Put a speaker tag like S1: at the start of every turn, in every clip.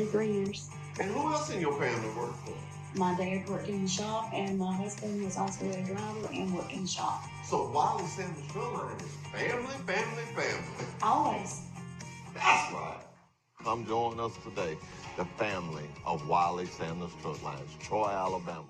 S1: 33 years.
S2: And who else in your family worked for?
S1: My dad worked in the shop, and my husband was also a driver and worked in the shop.
S2: So Wiley Sanders Truck Line is family, family, family.
S1: Always.
S2: That's right. Come join us today, the family of Wiley Sanders Truck Lines, Troy, Alabama.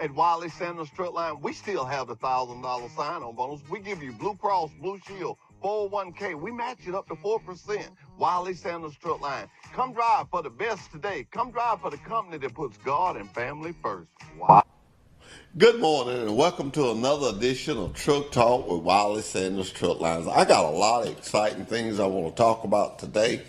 S2: At Wiley Sanders Truck Line, we still have the $1,000 sign-on bonus. We give you Blue Cross, Blue Shield, 401k. We match it up to 4%. Wiley Sanders Truck Line. Come drive for the best today. Come drive for the company that puts God and family first. Wow. Good morning and welcome to another edition of Truck Talk with Wiley Sanders Truck Lines. I got a lot of exciting things I want to talk about today.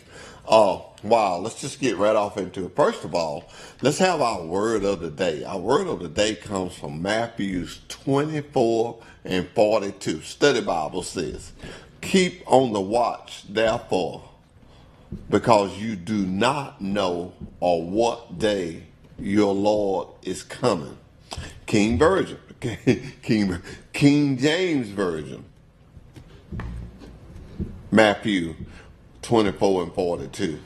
S2: Wow, let's just get right off into it. First of all, let's have our word of the day. Our word of the day comes from Matthew 24 and 42. Study Bible says, keep on the watch, therefore, because you do not know on what day your Lord is coming. King Version, King James Version, Matthew 24 and 42.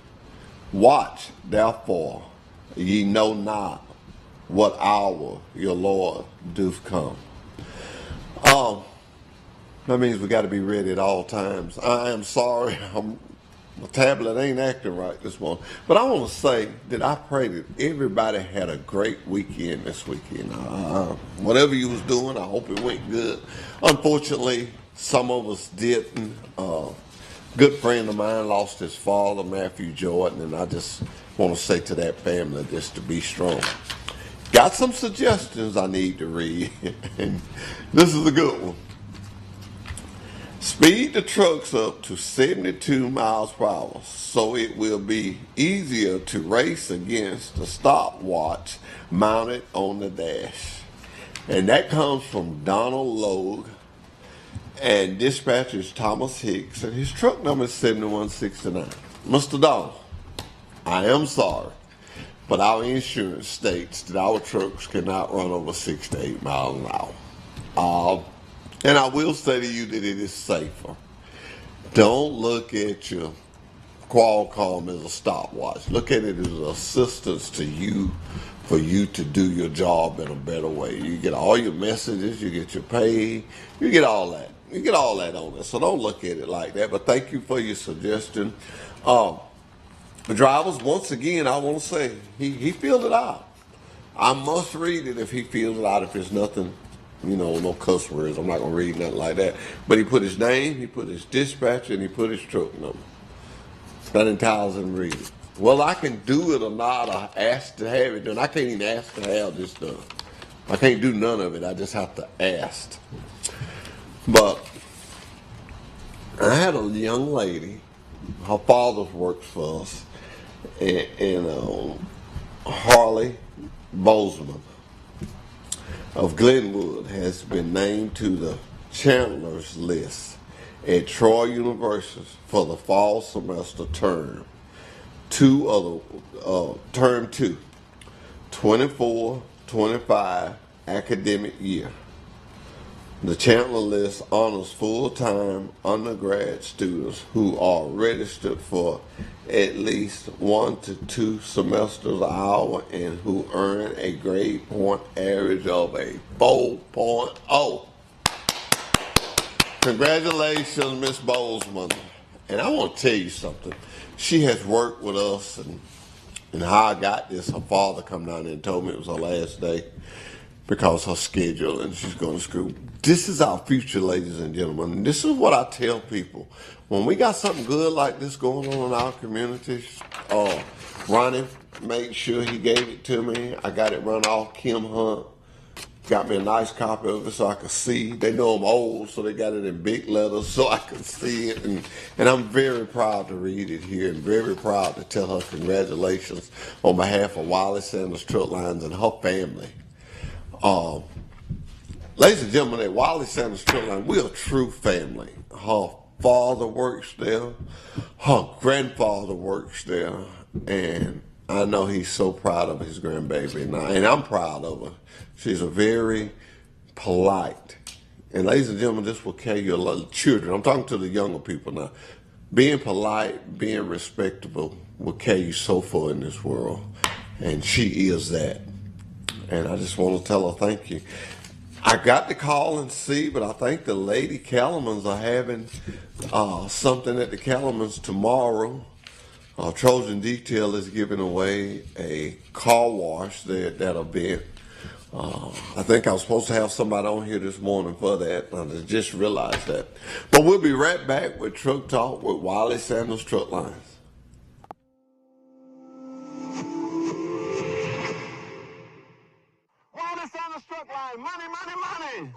S2: Watch, therefore, ye know not what hour your Lord doth come. That means we got to be ready at all times. I am sorry, my tablet ain't acting right this morning. But I want to say that I pray that everybody had a great weekend this weekend. Whatever you was doing, I hope it went good. Unfortunately, some of us didn't. Good friend of mine lost his father, Matthew Jordan, and I just want to say to that family just to be strong. Got some suggestions I need to read, and this is a good one. Speed the trucks up to 72 miles per hour so it will be easier to race against the stopwatch mounted on the dash. And that comes from Donald Logue. And dispatcher is Thomas Hicks, and his truck number is 7169. Mr. Donald, I am sorry, but our insurance states that our trucks cannot run over 6 to 8 miles an hour. And I will say to you that it is safer. Don't look at your Qualcomm as a stopwatch. Look at it as an assistance to you for you to do your job in a better way. You get all your messages, you get your pay, you get all that. You get all that on it. So don't look at it like that. But thank you for your suggestion. The drivers, once again, I want to say, he filled it out. I must read it if he fills it out. If there's nothing, no cuss words, I'm not going to read nothing like that. But he put his name, he put his dispatcher, and he put his truck number. That entitles him to read it. Well, I can do it or not. I ask to have it done. I can't even ask to have this done. I can't do none of it. I just have to ask. But I had a young lady, her father works for us, and Harley Bozeman of Glenwood has been named to the Chandler's list at Troy University for the fall semester term 24-25 academic year. The Chandler list honors full-time undergrad students who are registered for at least 1 to 2 semesters an hour and who earn a grade point average of a 4.0. Congratulations, Miss Bozeman. And I want to tell you something. She has worked with us, and how I got this, her father come down there and told me it was her last day because her schedule, and she's going to school. This is our future, ladies and gentlemen. And this is what I tell people. When we got something good like this going on in our communities, Ronnie made sure he gave it to me. I got it run off. Kim Hunt got me a nice copy of it so I could see. They know I'm old, so they got it in big letters so I could see it. And I'm very proud to read it here and very proud to tell her congratulations on behalf of Wiley Sanders Truck Lines and her family. Ladies and gentlemen, at Wiley Sanders Truck Line, we're a true family. Her father works there. Her grandfather works there. And I know he's so proud of his grandbaby, and I'm proud of her. She's a very polite. And ladies and gentlemen, this will carry you a lot of children. I'm talking to the younger people now. Being polite, being respectable will carry you so far in this world. And she is that. And I just want to tell her thank you. I got to call and see, but I think the Lady Kellermans are having something at the Kellermans tomorrow. Trojan Detail is giving away a car wash there at that event. I think I was supposed to have somebody on here this morning for that. I just realized that. But we'll be right back with Truck Talk with Wiley Sanders Truck Lines.
S3: Wiley Sanders Truck Line, money, money, money.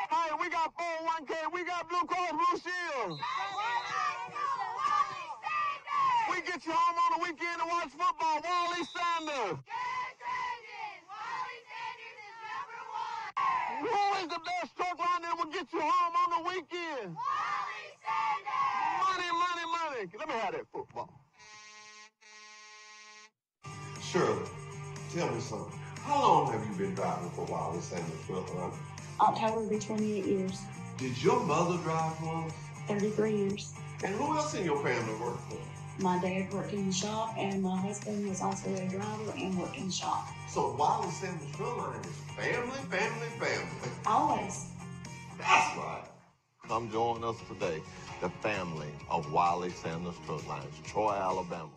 S3: Hey, we got 401k, we got Blue Cross Blue Shield. We get you home on the weekend to watch football. Wiley Sanders. Who is the best truck line that will get you home on the weekend? Wiley Sanders. Money, money, money. Let me have that football.
S2: Shirley, tell me something. How long have you been driving for Wiley Sanders Truck Line?
S1: October will be 28 years.
S2: Did your mother drive for us?
S1: 33 years.
S2: And who else in your family worked for?
S1: My dad worked in the shop, and my husband was also a driver and worked in the shop.
S2: So Wiley Sanders Truck Line is family, family, family.
S1: Always.
S2: That's right. Come join us today, the family of Wiley Sanders Truck Lines, Troy, Alabama.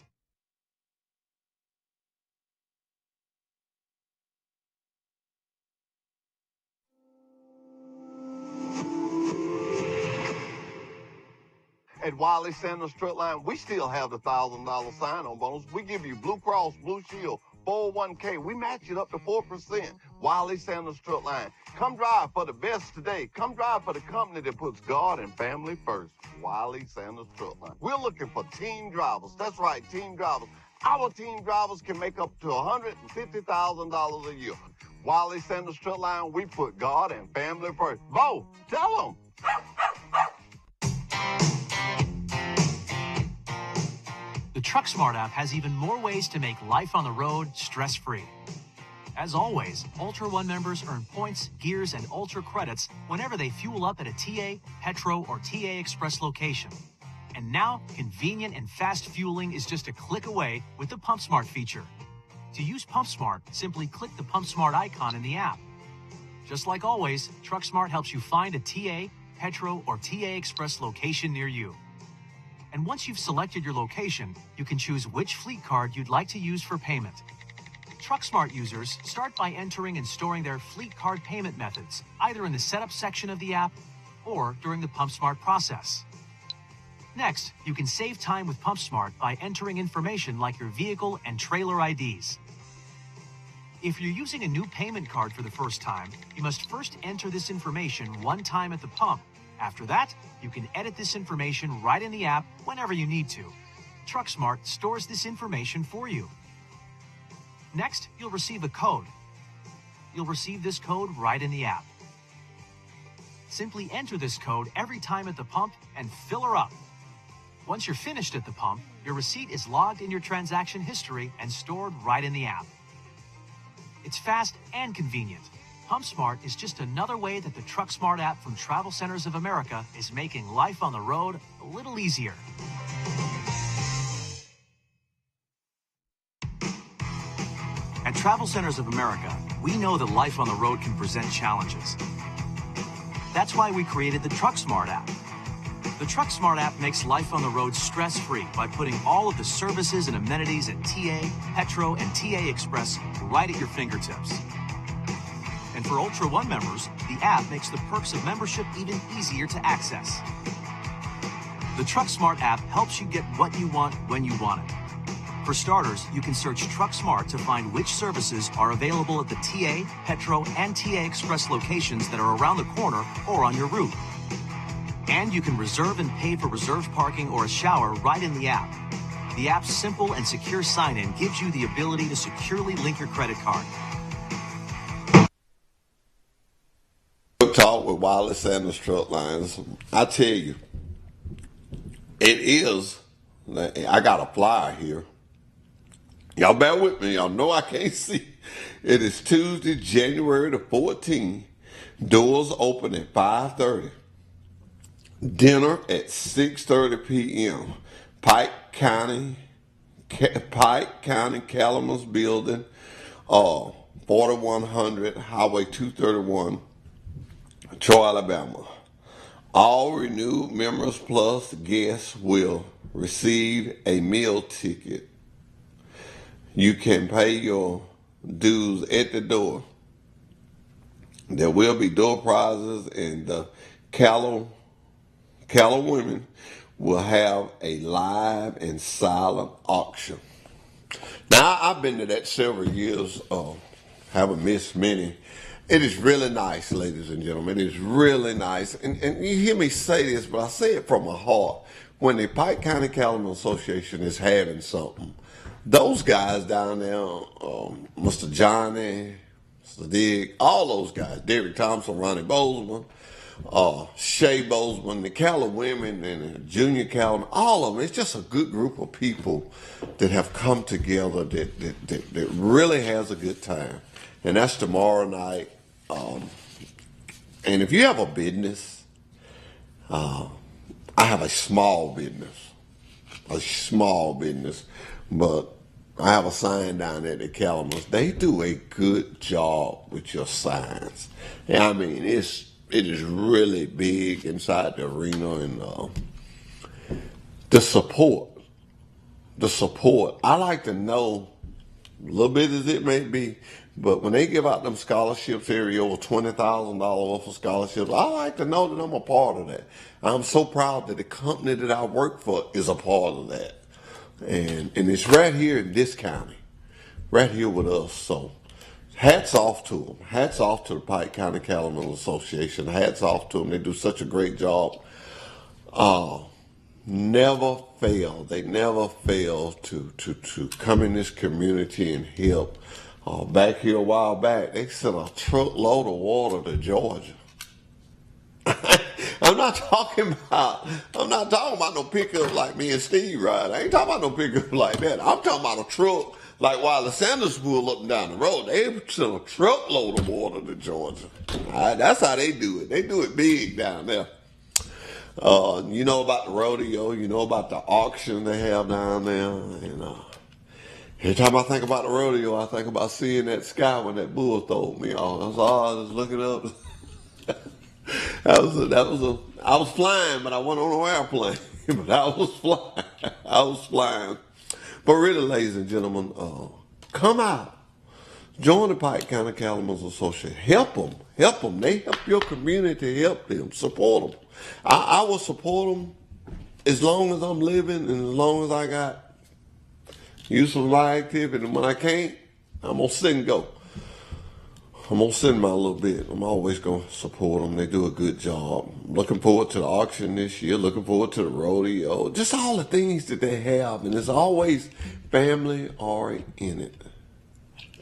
S2: At Wiley Sanders Truck Line, we still have the $1,000 sign-on bonus. We give you Blue Cross Blue Shield, 401k. We match it up to 4%. Wiley Sanders Truck Line. Come drive for the best today. Come drive for the company that puts God and family first. Wiley Sanders Truck Line. We're looking for team drivers. That's right, team drivers. Our team drivers can make up to $150,000 a year. Wiley Sanders Truck Line, we put God and family first. Bo, tell them.
S4: The TruckSmart app has even more ways to make life on the road stress-free. As always, Ultra One members earn points, gears, and Ultra credits whenever they fuel up at a TA, Petro, or TA Express location. And now, convenient and fast fueling is just a click away with the PumpSmart feature. To use PumpSmart, simply click the PumpSmart icon in the app. Just like always, TruckSmart helps you find a TA, Petro, or TA Express location near you. And once you've selected your location, you can choose which fleet card you'd like to use for payment. TruckSmart users start by entering and storing their fleet card payment methods, either in the setup section of the app or during the PumpSmart process. Next, you can save time with PumpSmart by entering information like your vehicle and trailer IDs. If you're using a new payment card for the first time, you must first enter this information one time at the pump. After that, you can edit this information right in the app whenever you need to. TruckSmart stores this information for you. Next, you'll receive a code. You'll receive this code right in the app. Simply enter this code every time at the pump and fill her up. Once you're finished at the pump, your receipt is logged in your transaction history and stored right in the app. It's fast and convenient. PumpSmart is just another way that the TruckSmart app from Travel Centers of America is making life on the road a little easier. At Travel Centers of America, we know that life on the road can present challenges. That's why we created the TruckSmart app. The TruckSmart app makes life on the road stress-free by putting all of the services and amenities at TA, Petro, and TA Express right at your fingertips. And for Ultra One members, the app makes the perks of membership even easier to access. The TruckSmart app helps you get what you want when you want it. For starters, you can search TruckSmart to find which services are available at the TA, Petro, and TA Express locations that are around the corner or on your route. And you can reserve and pay for reserved parking or a shower right in the app. The app's simple and secure sign-in gives you the ability to securely link your credit card.
S2: Talk with Wiley Sanders Truck Lines. I tell you, it is I got a flyer here. Y'all bear with me. Y'all know I can't see. It is Tuesday, January the 14th. Doors open at 5:30. Dinner at 6:30 p.m. Pike County Calumet Building, 4100 Highway 231, Troy, Alabama. All renewed members plus guests will receive a meal ticket. You can pay your dues at the door. There will be door prizes, and the Callow women will have a live and silent auction. Now, I've been to that several years, haven't missed many. It is really nice, ladies and gentlemen. It is really nice. And you hear me say this, but I say it from my heart. When the Pike County Calumet Association is having something, those guys down there, Mr. Johnny, Mr. Dig, all those guys, Derek Thompson, Ronnie Bozeman, Shay Bozeman, the Calumet women, and the Junior Calumet, all of them. It's just a good group of people that have come together that really has a good time. And that's tomorrow night. And if you have a business, I have a small business, but I have a sign down there at the Calumet. They do a good job with your signs. And I mean, it is really big inside the arena, and the support. I like to know, a little bit as it may be, but when they give out them scholarships every over $20,000 worth of scholarships, I like to know that I'm a part of that. I'm so proud that the company that I work for is a part of that. And it's right here in this county, right here with us. So hats off to them. Hats off to the Pike County Calumet Association. Hats off to them. They do such a great job. Never fail. They never fail to come in this community and help. Back here a while back, they sent a truckload of water to Georgia. I'm not talking about no pickup like me and Steve ride. I ain't talking about no pickup like that. I'm talking about a truck like Wiley Sanders pulled up and down the road. They sent a truckload of water to Georgia. That's how they do it. They do it big down there. You know about the rodeo. You know about the auction they have down there. And every time I think about the rodeo, I think about seeing that sky when that bull throwed me off. I was looking up. I was flying, but I wasn't on an airplane. But I was flying. But really, ladies and gentlemen, come out. Join the Pike County Calumet Association. Help them. They help your community. Help them. Support them. I will support them as long as I'm living and as long as I got useful life activity. And when I can't, I'm going to sit and go. I'm going to send my little bit. I'm always going to support them. They do a good job. Looking forward to the auction this year. Looking forward to the rodeo. Just all the things that they have. And there's always family oriented.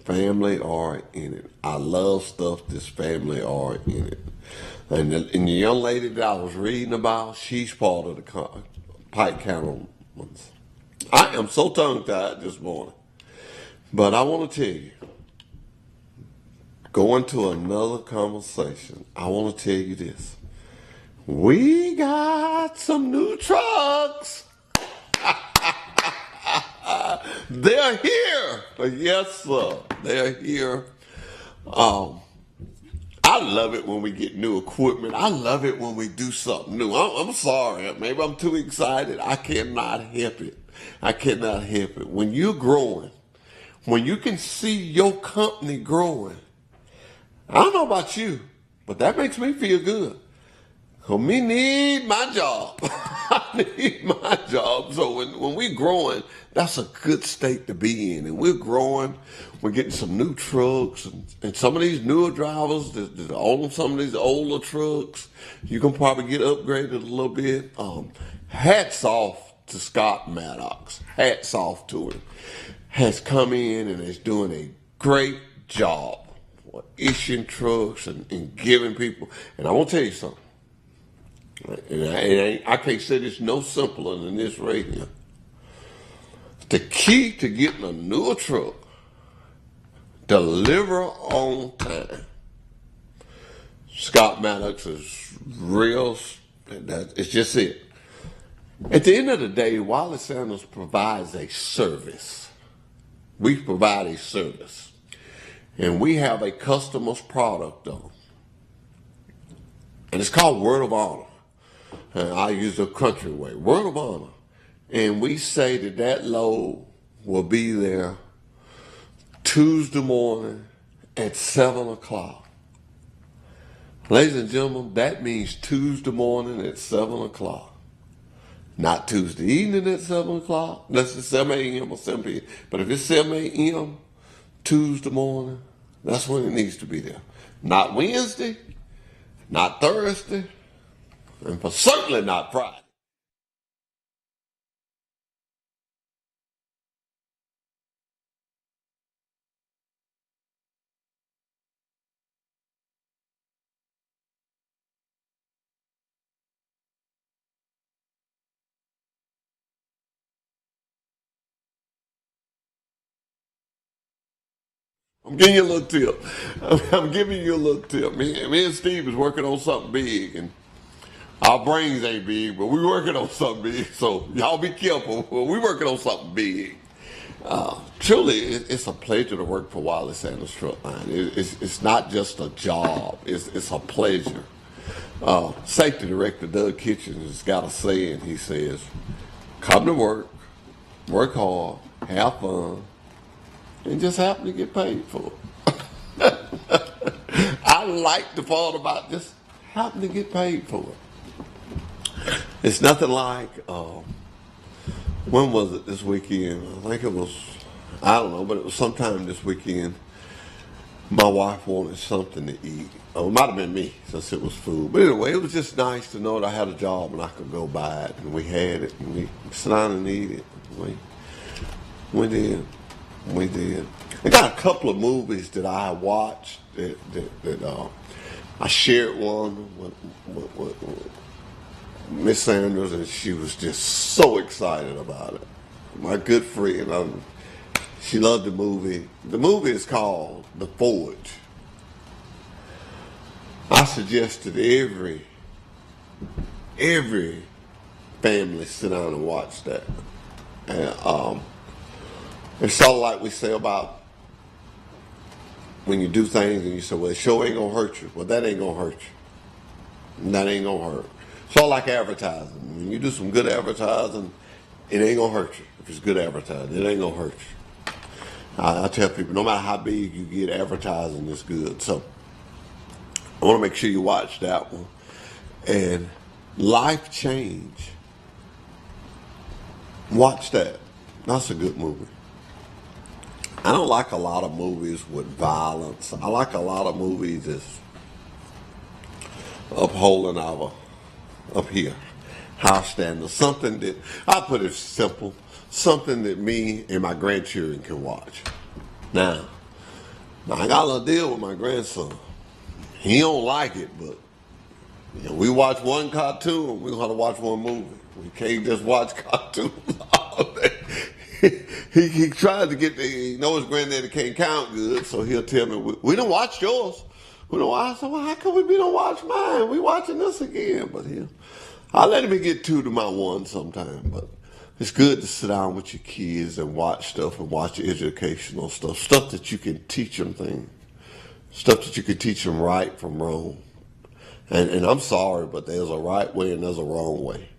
S2: Family oriented. I love stuff that's family oriented. And the young lady that I was reading about, she's part of the Pike County. I am so tongue-tied this morning. But I want to tell you, going to another conversation, I want to tell you this. We got some new trucks. They're here. Yes, sir. They're here. I love it when we get new equipment. I love it when we do something new. I'm sorry. Maybe I'm too excited. I cannot help it. When you're growing, when you can see your company growing, I don't know about you, but that makes me feel good. So me need my job. I need my job. So when we're growing, that's a good state to be in. And we're growing. We're getting some new trucks. And some of these newer drivers that own some of these older trucks, you can probably get upgraded a little bit. Hats off to Scott Maddox. Hats off to him. Has come in and is doing a great job for issuing trucks and giving people. And I want to tell you something. And I can't say this no simpler than this right here. The key to getting a newer truck, deliver on time. Scott Maddox is real. It's just it. At the end of the day, Wallace Sanders provides a service. We provide a service. And we have a customer's product, though. And it's called Word of Honor. And I use the country way. Word of Honor. And we say that load will be there Tuesday morning at 7 o'clock. Ladies and gentlemen, that means Tuesday morning at 7 o'clock. Not Tuesday evening at 7 o'clock. Unless it's 7 a.m. or 7 p.m. But if it's 7 a.m. Tuesday morning, that's when it needs to be there. Not Wednesday, not Thursday, and for certainly not Friday. I'm giving you a little tip. I'm giving you a little tip. Me and Steve is working on something big, and our brains ain't big, but we're working on something big. So y'all be careful. We're working on something big. Truly, it's a pleasure to work for Wallace Sanders Truck Line. It's not just a job. It's a pleasure. Safety Director Doug Kitchens has got a saying. He says, "Come to work hard, have fun, and just happen to get paid for it." I like the part about just happen to get paid for it. It's nothing like, when was it this weekend? I think it was, I don't know, but it was sometime this weekend. My wife wanted something to eat. Oh, it might have been me since it was food. But anyway, it was just nice to know that I had a job and I could go buy it. And we had it and we sat down and eat it. We did. I got a couple of movies that I watched that I shared one with Miss Sanders, and she was just so excited about it. My good friend, she loved the movie. The movie is called The Forge. I suggested every family sit down and watch that. And it's sort of like we say about when you do things and you say, well, it sure ain't gonna hurt you. Well, that ain't gonna hurt you. That ain't gonna hurt. It's all like advertising. When you do some good advertising, it ain't gonna hurt you. If it's good advertising, it ain't gonna hurt you. I tell people, no matter how big you get, advertising is good. So I want to make sure you watch that one. And Life Change. Watch that. That's a good movie. I don't like a lot of movies with violence. I like a lot of movies that's upholding our up here house standards. Something that, I'll put it simple, something that me and my grandchildren can watch. Now I got a little deal with my grandson. He don't like it, but we watch one cartoon, we're gonna watch one movie. We can't just watch cartoons all day. He tries to get he knows his granddaddy can't count good, so he'll tell me, we don't watch yours. We don't watch. So how come we don't watch mine? We watching this again, but I'll let him get two to my one sometime. But it's good to sit down with your kids and watch stuff and watch educational stuff that you can teach them things, stuff that you can teach them right from wrong. And I'm sorry, but there's a right way and there's a wrong way.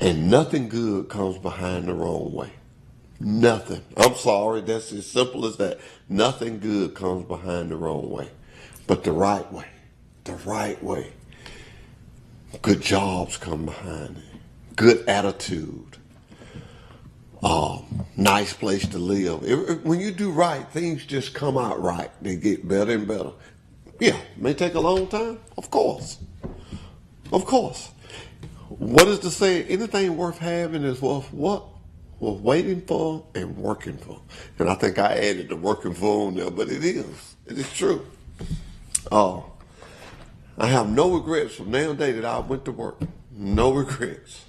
S2: And nothing good comes behind the wrong way. Nothing. I'm sorry, that's as simple as that. Nothing good comes behind the wrong way. But the right way. Good jobs come behind it. Good attitude. Nice place to live. When you do right, things just come out right. They get better and better. Yeah, it may take a long time. Of course. What is to say? Anything worth having is worth what? Worth waiting for and working for. And I think I added the working for on there, but it is. It is true. I have no regrets from now day that I went to work. No regrets.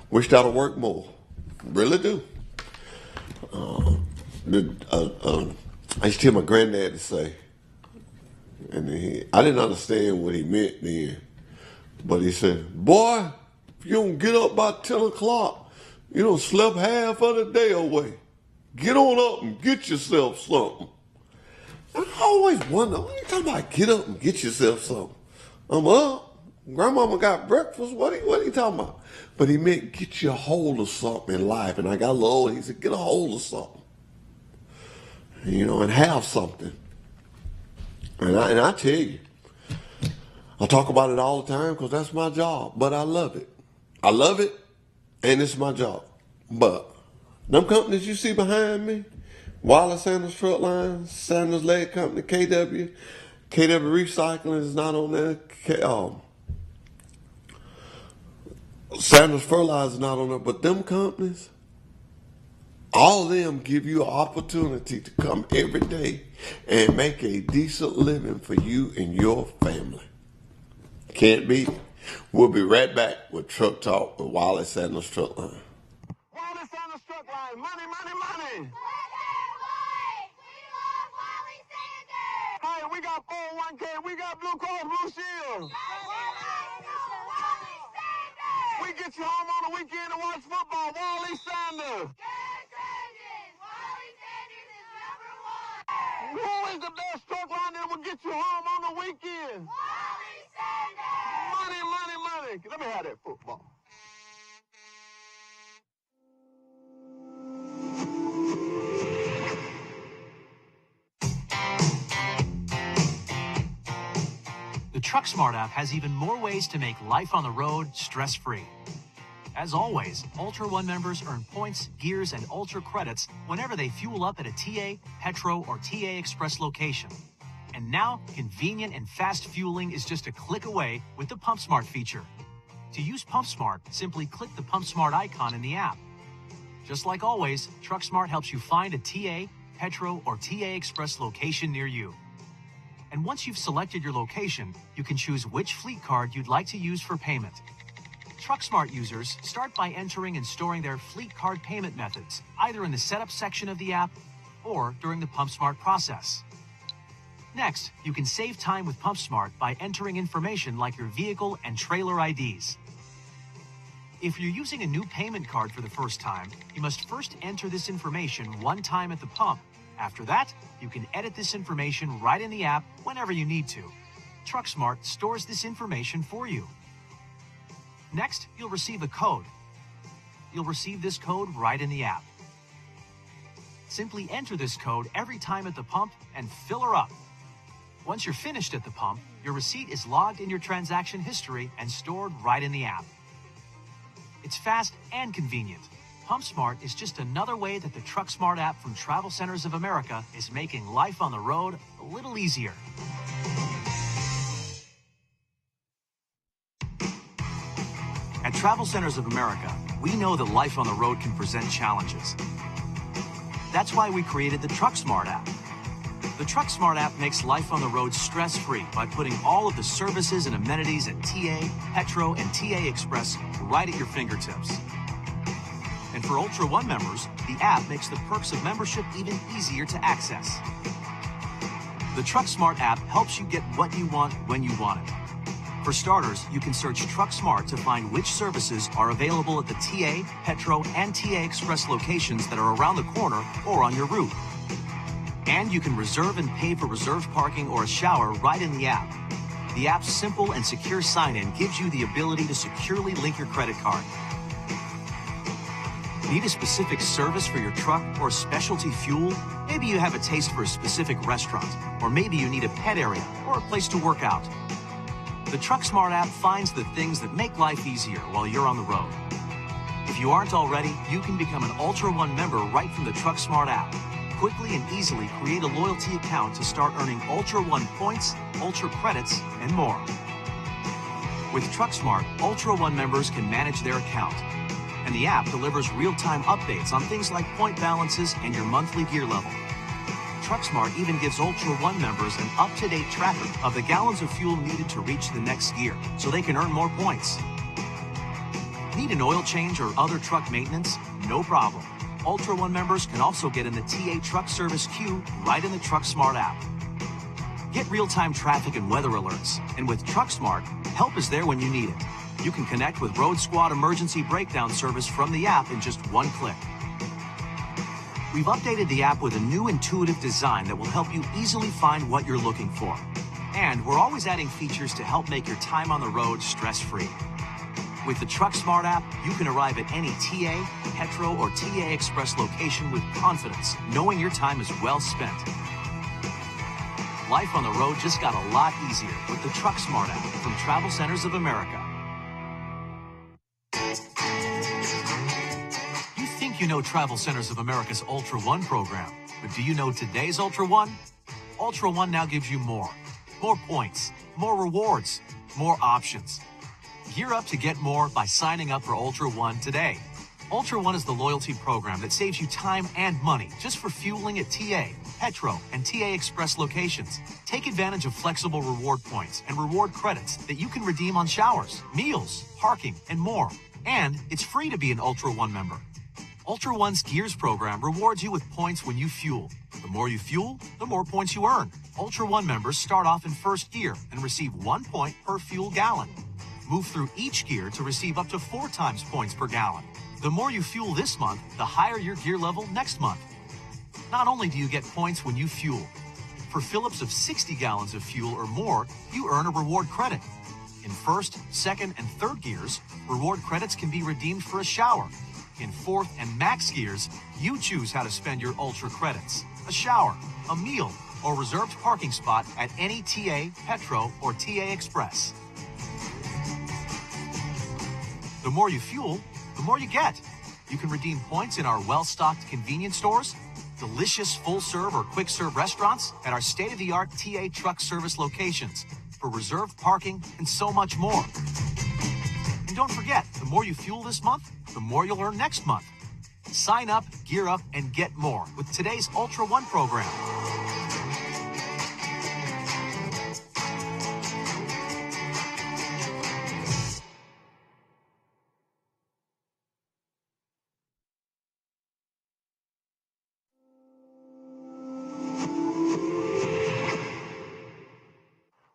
S2: Wished I'd have worked more. Really do. I used to hear my granddad say, and I didn't understand what he meant then, but he said, boy, if you don't get up by 10 o'clock, you don't slept half of the day away. Get on up and get yourself something. I always wonder, what are you talking about? Get up and get yourself something. I'm up. Grandmama got breakfast. What are you talking about? But he meant get you a hold of something in life. And I got a little older. He said, get a hold of something. And have something. And I tell you, I talk about it all the time because that's my job. But I love it. I love it, and it's my job. But them companies you see behind me, Wallace Sanders Truck Lines, Sanders Leg Company, KW Recycling is not on there. Sanders Fertilizer is not on there. But them companies, all of them give you an opportunity to come every day and make a decent living for you and your family. Can't beat it. We'll be right back with Truck Talk with Wallace Sanders Truck Line.
S3: Wallace Sanders Truck Line. Money, money, money. Hey, we got 401k. We got Blue Cross Blue Shield. We get you home on the weekend to watch football. Wally Sanders. Who is the best truck line that will get you home on the weekend? Wally Sanders. Money, money, money. Let me have that football.
S4: The TruckSmart app has even more ways to make life on the road stress-free. As always, Ultra One members earn points, gears, and Ultra credits whenever they fuel up at a TA, Petro, or TA Express location. And now, convenient and fast fueling is just a click away with the PumpSmart feature. To use PumpSmart, simply click the PumpSmart icon in the app. Just like always, TruckSmart helps you find a TA, Petro, or TA Express location near you. And once you've selected your location, you can choose which fleet card you'd like to use for payment. TruckSmart users start by entering and storing their fleet card payment methods, either in the setup section of the app or during the PumpSmart process. Next, you can save time with PumpSmart by entering information like your vehicle and trailer IDs. If you're using a new payment card for the first time, you must first enter this information one time at the pump. After that, you can edit this information right in the app whenever you need to. TruckSmart stores this information for you. Next, you'll receive a code. You'll receive this code right in the app. Simply enter this code every time at the pump and fill her up. Once you're finished at the pump, your receipt is logged in your transaction history and stored right in the app. It's fast and convenient. PumpSmart is just another way that the TruckSmart app from Travel Centers of America is making life on the road a little easier. At Travel Centers of America, we know that life on the road can present challenges. That's why we created the TruckSmart app. The TruckSmart app makes life on the road stress-free by putting all of the services and amenities at TA, Petro, and TA Express right at your fingertips. And for Ultra One members, the app makes the perks of membership even easier to access. The TruckSmart app helps you get what you want when you want it. For starters, you can search TruckSmart to find which services are available at the TA, Petro, and TA Express locations that are around the corner or on your route. And you can reserve and pay for reserved parking or a shower right in the app. The app's simple and secure sign-in gives you the ability to securely link your credit card. Need a specific service for your truck or specialty fuel? Maybe you have a taste for a specific restaurant, or maybe you need a pet area or a place to work out. The TruckSmart app finds the things that make life easier while you're on the road. If you aren't already, you can become an Ultra One member right from the TruckSmart app. Quickly and easily create a loyalty account to start earning Ultra One points, Ultra credits, and more. With TruckSmart, Ultra One members can manage their account, and the app delivers real-time updates on things like point balances and your monthly gear level. TruckSmart even gives Ultra One members an up-to-date tracker of the gallons of fuel needed to reach the next gear, so they can earn more points. Need an oil change or other truck maintenance? no problem. Ultra One members can also get in the TA truck service queue right in the TruckSmart app. Get real-time traffic and weather alerts, and with TruckSmart, help is there when you need it. You can connect with Road Squad emergency breakdown service from the app in just one click. We've updated the app with a new intuitive design that will help you easily find what you're looking for. And we're always adding features to help make your time on the road stress-free. With the TruckSmart app, you can arrive at any TA, Petro, or TA Express location with confidence, knowing your time is well spent. Life on the road just got a lot easier with the TruckSmart app from Travel Centers of America. You think you know Travel Centers of America's Ultra One program, but do you know today's Ultra One? Ultra One now gives you more. More points, more rewards, more options. Gear up to get more by signing up for Ultra One today. Ultra One is the loyalty program that saves you time and money just for fueling at TA, Petro, and TA Express locations. Take advantage of flexible reward points and reward credits that you can redeem on showers, meals, parking, and more. And it's free to be an Ultra One member. Ultra One's Gears program rewards you with points when you fuel. The more you fuel, the more points you earn. Ultra One members start off in first gear and receive 1 point per fuel gallon. Move through each gear to receive up to 4 times points per gallon. The more you fuel this month, the higher your gear level next month. Not only do you get points when you fuel, for fill-ups of 60 gallons of fuel or more, you earn a reward credit. In first, second, and third gears, reward credits can be redeemed for a shower. In fourth and max gears, you choose how to spend your Ultra credits. A shower, a meal, or reserved parking spot at any TA, Petro, or TA Express. The more you fuel, the more you get. You can redeem points in our well-stocked convenience stores, delicious full-serve or quick-serve restaurants, and our state-of-the-art TA truck service locations for reserved parking and so much more. And don't forget, the more you fuel this month, the more you'll earn next month. Sign up, gear up, and get more with today's Ultra One program.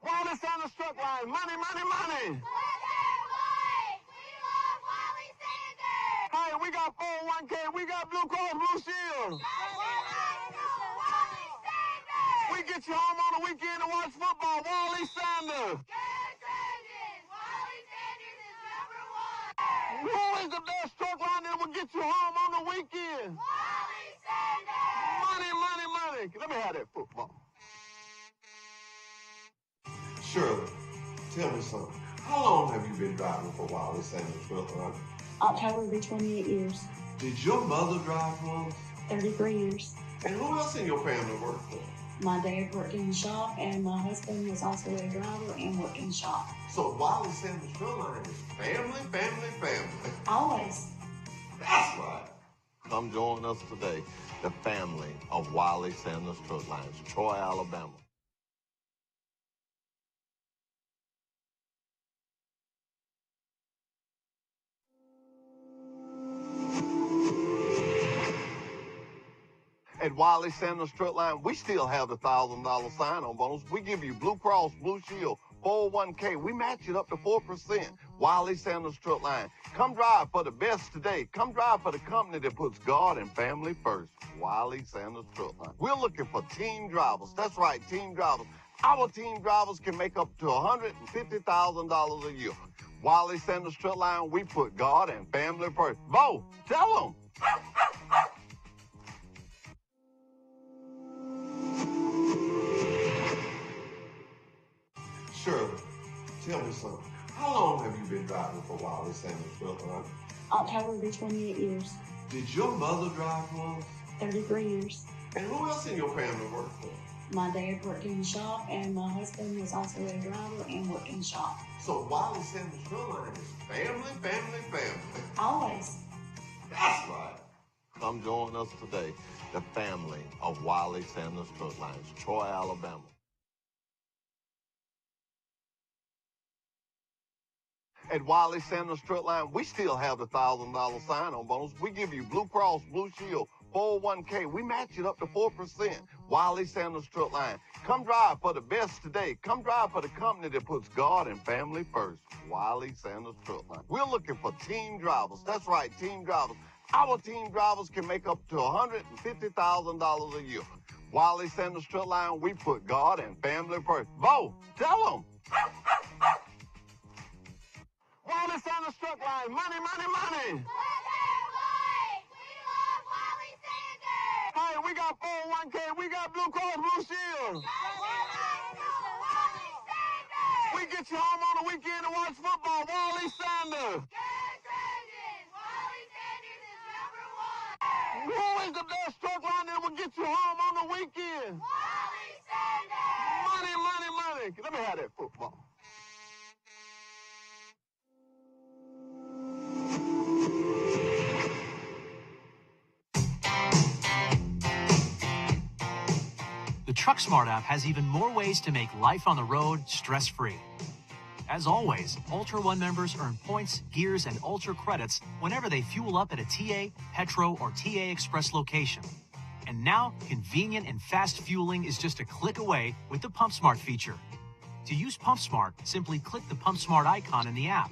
S3: Wally Sanders Truck Line, money, money, money. Hey, we got 401k, we got Blue Cross Blue Shield. We get you home on the weekend to watch football. Wally Sanders. Who is the best truck line that will get you home on the weekend? Money, money, money. Let me have that football.
S2: Shirley, tell me something. How long have you been driving for Wally Sanders Truck Line?
S1: October will be 28 years.
S2: Did your mother drive once?
S1: 33 years.
S2: And who else in your family worked for?
S1: My dad worked in the shop, and my husband was also a driver and worked in the shop.
S2: So Wally Sanders Truck Line is family, family, family.
S1: Always.
S2: That's right. Come join us today, the family of Wally Sanders Truck Lines, Troy, Alabama. At Wally Sanders Truck Line, we still have the $1,000 sign-on bonus. We give you Blue Cross, Blue Shield, 401k. We match it up to 4%. Wally Sanders Truck Line. Come drive for the best today. Come drive for the company that puts God and family first. Wally Sanders Truck Line. We're looking for team drivers. That's right, team drivers. Our team drivers can make up to $150,000 a year. Wally Sanders Truck Line, we put God and family first. Bo, tell them. Shirley, tell me something. How long have you been driving for Wally Sanders Truck Line?
S1: October will be 28 years.
S2: Did your mother drive once?
S1: 33 years.
S2: And who else in your family worked for?
S1: My dad worked in the shop, and my husband was also a driver and worked in the shop.
S2: So Wally Sanders Truck Line is family, family, family.
S1: Always.
S2: That's right. Come join us today, the family of Wally Sanders Truck Lines, Troy, Alabama.
S3: At Wiley Sanders Truck Line, we still have the $1,000 sign-on bonus. We give you Blue Cross Blue Shield 401k. We match it up to 4%. Wiley Sanders Truck Line. Come drive for the best today. Come drive for the company that puts God and family first. Wiley Sanders Truck Line. We're looking for team drivers. That's right, team drivers. Our team drivers can make up to $150,000 a year. Wiley Sanders Truck Line, we put God and family first. Bo, tell them. Wiley Sanders Truck Line, money, money, money. Hey, we got 401k, we got Blue Cross Blue Shield. We get you home on the weekend to watch football. Wiley Sanders. Who is the best truck line that will get you home on the weekend? Wiley Sanders. Money, money, money. Let me have that football.
S4: The TruckSmart app has even more ways to make life on the road stress-free. As always, Ultra One members earn points, gears, and Ultra credits whenever they fuel up at a TA, Petro, or TA Express location. And now, convenient and fast fueling is just a click away with the PumpSmart feature. To use PumpSmart, simply click the PumpSmart icon in the app.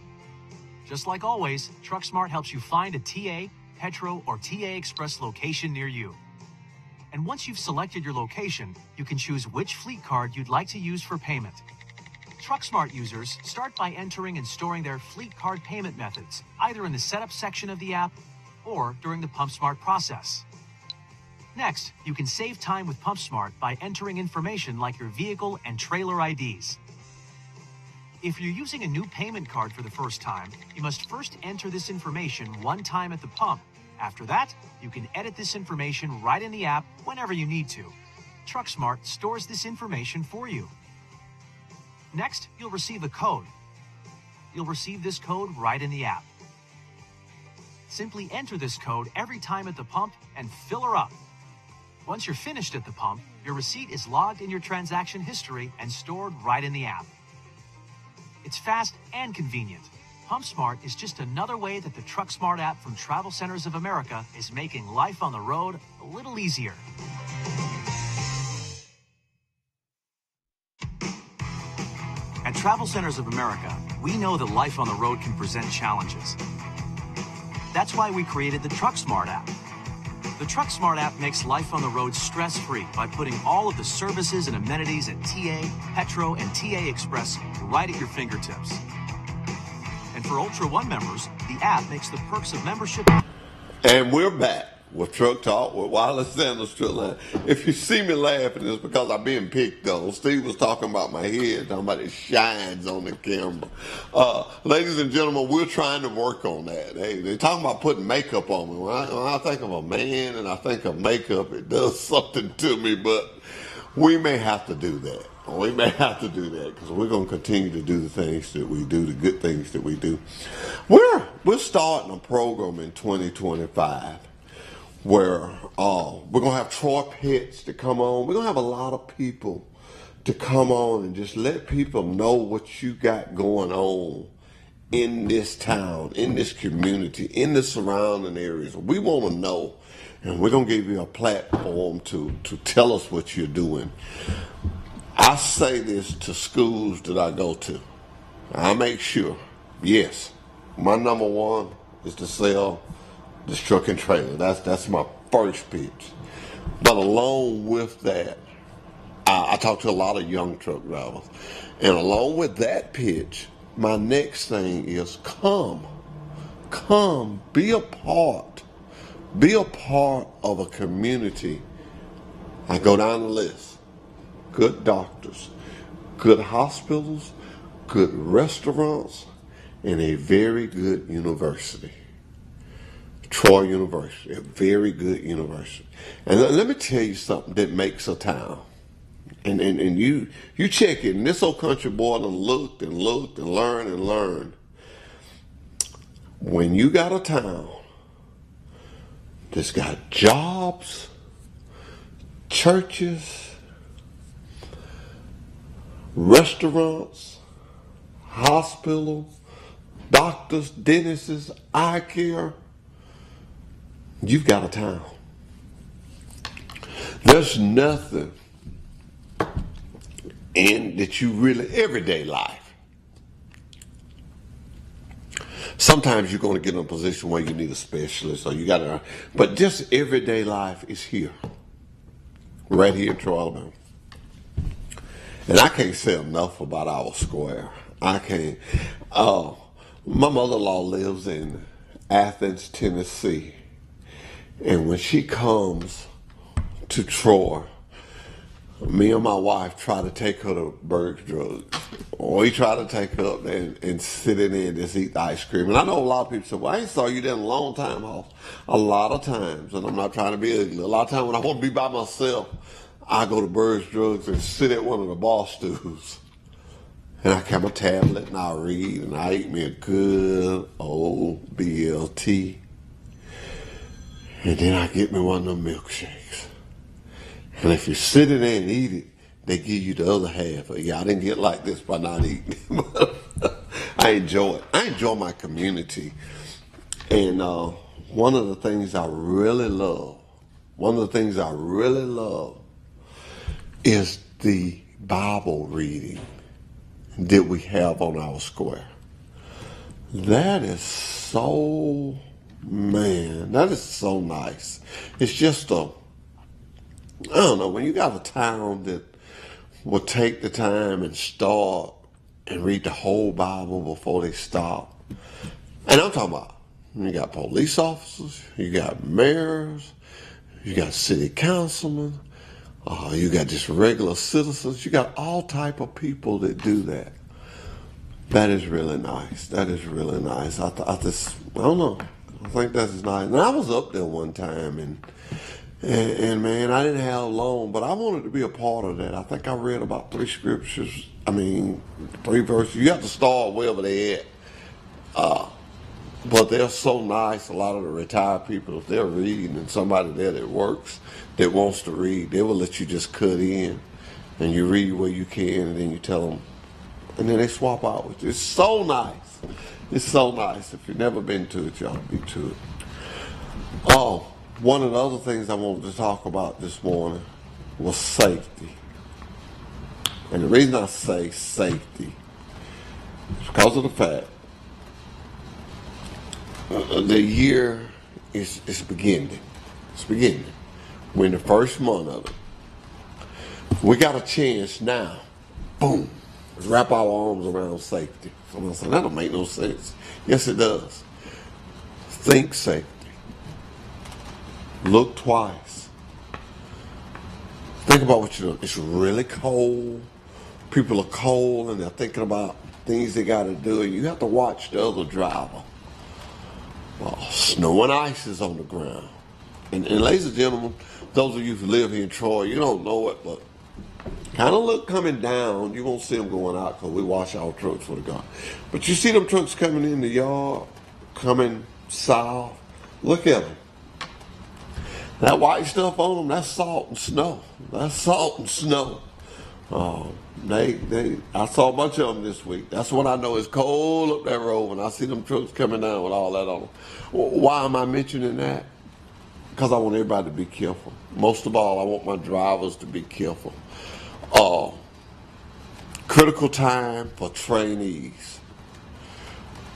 S4: Just like always, TruckSmart helps you find a TA, Petro, or TA Express location near you. And once you've selected your location, you can choose which fleet card you'd like to use for payment. TruckSmart users start by entering and storing their fleet card payment methods, either in the setup section of the app or during the PumpSmart process. Next, you can save time with PumpSmart by entering information like your vehicle and trailer IDs. If you're using a new payment card for the first time, you must first enter this information one time at the pump. After that, you can edit this information right in the app whenever you need to. TruckSmart stores this information for you. Next, you'll receive a code. You'll receive this code right in the app. Simply enter this code every time at the pump and fill her up. Once you're finished at the pump, your receipt is logged in your transaction history and stored right in the app. It's fast and convenient. PumpSmart is just another way that the TruckSmart app from Travel Centers of America is making life on the road a little easier. At Travel Centers of America, we know that life on the road can present challenges. That's why we created the TruckSmart app. The TruckSmart app makes life on the road stress-free by putting all of the services and amenities at TA, Petro, and TA Express right at your fingertips. And for Ultra One members, the app makes the perks of membership.
S2: And we're back with Truck Talk with Wiley Sanders Truck Line. If you see me laughing, it's because I'm being picked on. Steve was talking about my head, talking about it shines on the camera. Ladies and gentlemen, we're trying to work on that. Hey, they're talking about putting makeup on me. When I think of a man and I think of makeup, it does something to me, but we may have to do that. We may have to do that because we're going to continue to do the things that we do, the good things that we do. We're starting a program in 2025 where we're going to have Troy Pitts to come on. We're going to have a lot of people to come on and just let people know what you got going on in this town, in this community, in the surrounding areas. We want to know, and we're going to give you a platform to tell us what you're doing. I say this to schools that I go to. I make sure, yes, my number one is to sell this truck and trailer. That's my first pitch. But along with that, I talk to a lot of young truck drivers. And along with that pitch, my next thing is come, be a part of a community. I go down the list. Good doctors, good hospitals, good restaurants, and a very good university. Troy University, a very good university. And let me tell you something that makes a town. And you check it, and this old country boy done looked and learned. When you got a town that's got jobs, churches, restaurants, hospitals, doctors, dentists, eye care, you've got a town. There's nothing in that you really, everyday life. Sometimes you're going to get in a position where you need a specialist or you got to, but just everyday life is here. Right here in Troy, Alabama. And I can't say enough about our square. I can't. My mother-in-law lives in Athens, Tennessee. And when she comes to Troy, me and my wife try to take her to Berg's Drugs. Or we try to take her up there and sit in there and just eat the ice cream. And I know a lot of people say, well, I ain't saw you there in a long time, Hoss. A lot of times, and I'm not trying to be ugly, a lot of times when I want to be by myself, I go to Berg's Drugs and sit at one of the bar stools. And I have my tablet and I read and I eat me a good old BLT. And then I get me one of them milkshakes. And if you're sitting there and eat it, they give you the other half. Yeah, I didn't get like this by not eating it. I enjoy it. I enjoy my community. And one of the things I really love is the Bible reading that we have on our square. That is so nice. It's just I don't know, when you got a town that will take the time and start and read the whole Bible before they stop. And I'm talking about, you got police officers, you got mayors, you got city councilmen, you got just regular citizens, you got all type of people that do that. That is really nice. That is really nice. I don't know. I think that's nice. And I was up there one time and man, I didn't have long, but I wanted to be a part of that. I think I read about 3 scriptures. 3 verses. You have to start wherever they're at. But they're so nice. A lot of the retired people, if they're reading and somebody there that works, that wants to read, they will let you just cut in and you read where you can and then you tell them, and then they swap out with you. It's so nice. It's so nice. If you've never been to it, y'all be to it. Oh, one of the other things I wanted to talk about this morning was safety. And the reason I say safety is because of the fact the year is beginning. It's beginning. We're in the first month of it. We got a chance now. Boom. Let's wrap our arms around safety. Someone said, that don't make no sense. Yes, it does. Think safety. Look twice. Think about what you're doing. It's really cold. People are cold and they're thinking about things they got to do. And you have to watch the other driver. Well, snow and ice is on the ground. And ladies and gentlemen, those of you who live here in Troy, you don't know it, but kind of look coming down. You won't see them going out because we wash our trucks for the God. But you see them trucks coming in the yard, coming south. Look at them. That white stuff on them, that's salt and snow. That's salt and snow. I saw a bunch of them this week. That's when I know it's cold up that road when I see them trucks coming down with all that on them. Why am I mentioning that? Because I want everybody to be careful. Most of all, I want my drivers to be careful. Critical time for trainees.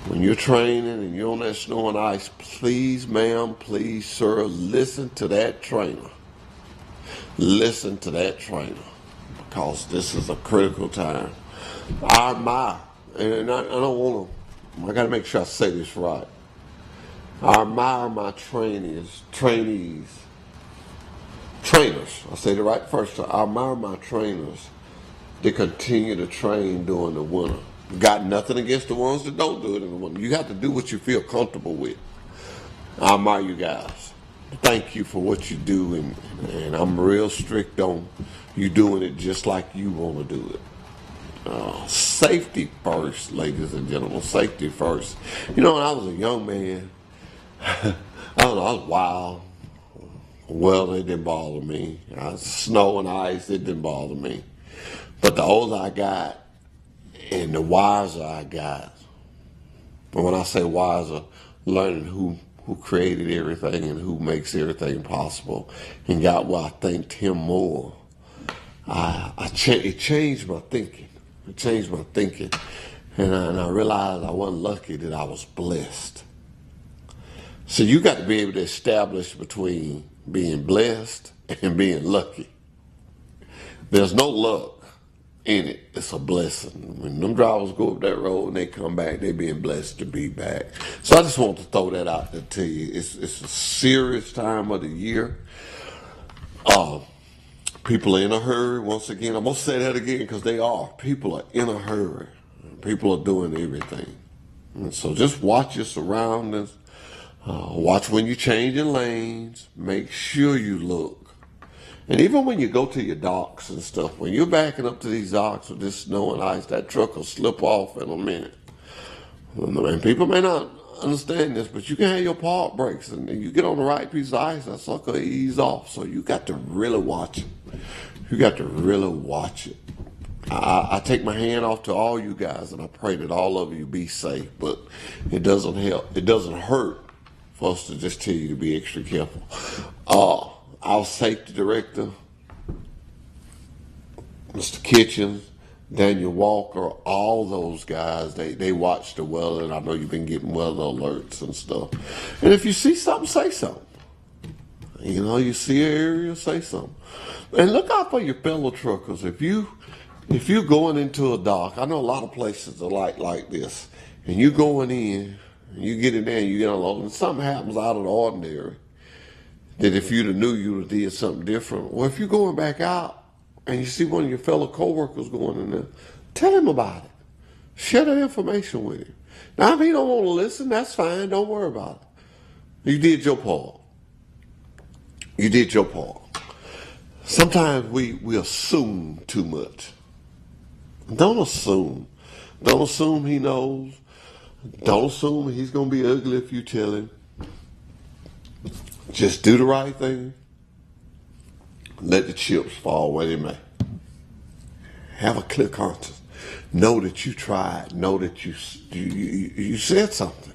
S2: When you're training and you're on that snow and ice, please, ma'am, please, sir, listen to that trainer. Listen to that trainer. Because this is a critical time. I admire, and I don't want to, I got to make sure I say this right. I admire my trainers. I'll say it right first time. I admire my trainers that continue to train during the winter. Got nothing against the ones that don't do it in the winter. You have to do what you feel comfortable with. I admire you guys. Thank you for what you do, and I'm real strict on you doing it just like you want to do it. Safety first, ladies and gentlemen. Safety first. You know, when I was a young man, I don't know, I was wild. Well, it didn't bother me. Snow and ice, it didn't bother me. But the older I got and the wiser I got, And when I say wiser, learning who created everything and who makes everything possible. And God, well, I thanked him more. It changed my thinking. It changed my thinking. And I realized I wasn't lucky, that I was blessed. So you got to be able to establish between being blessed and being lucky. There's no luck in it. It's a blessing. When them drivers go up that road and they come back, they being blessed to be back. So I just want to throw that out there to you. It's a serious time of the year. People are in a hurry. Once again, I'm going to say that again because they are. People are in a hurry. People are doing everything. And so just watch your surroundings. Watch when you're changing lanes. Make sure you look. And even when you go to your docks and stuff, when you're backing up to these docks with this snow and ice, that truck will slip off in a minute. And people may not understand this, but you can have your park brakes, and you get on the right piece of ice, that sucker will ease off. So you got to really watch it. You got to really watch it. I take my hand off to all you guys, and I pray that all of you be safe, but it doesn't help. It doesn't hurt for us to just tell you to be extra careful. Our safety director, Mr. Kitchens, Daniel Walker, all those guys, they watch the weather, and I know you've been getting weather alerts and stuff. And if you see something, say something. You know, you see an area, say something. And look out for your fellow truckers. If you're going into a dock, I know a lot of places are like this, and you're going in, and you get in there, and you get unloaded, and something happens out of the ordinary, that if you'd have knew, you'd have did something different. Well, if you're going back out and you see one of your fellow coworkers going in there, tell him about it. Share that information with him. Now, if he don't want to listen, that's fine. Don't worry about it. You did your part. You did your part. Sometimes we assume too much. Don't assume. Don't assume he knows. Don't assume he's going to be ugly if you tell him. Just do the right thing. Let the chips fall where they may. Have a clear conscience. Know that you tried. Know that you said something.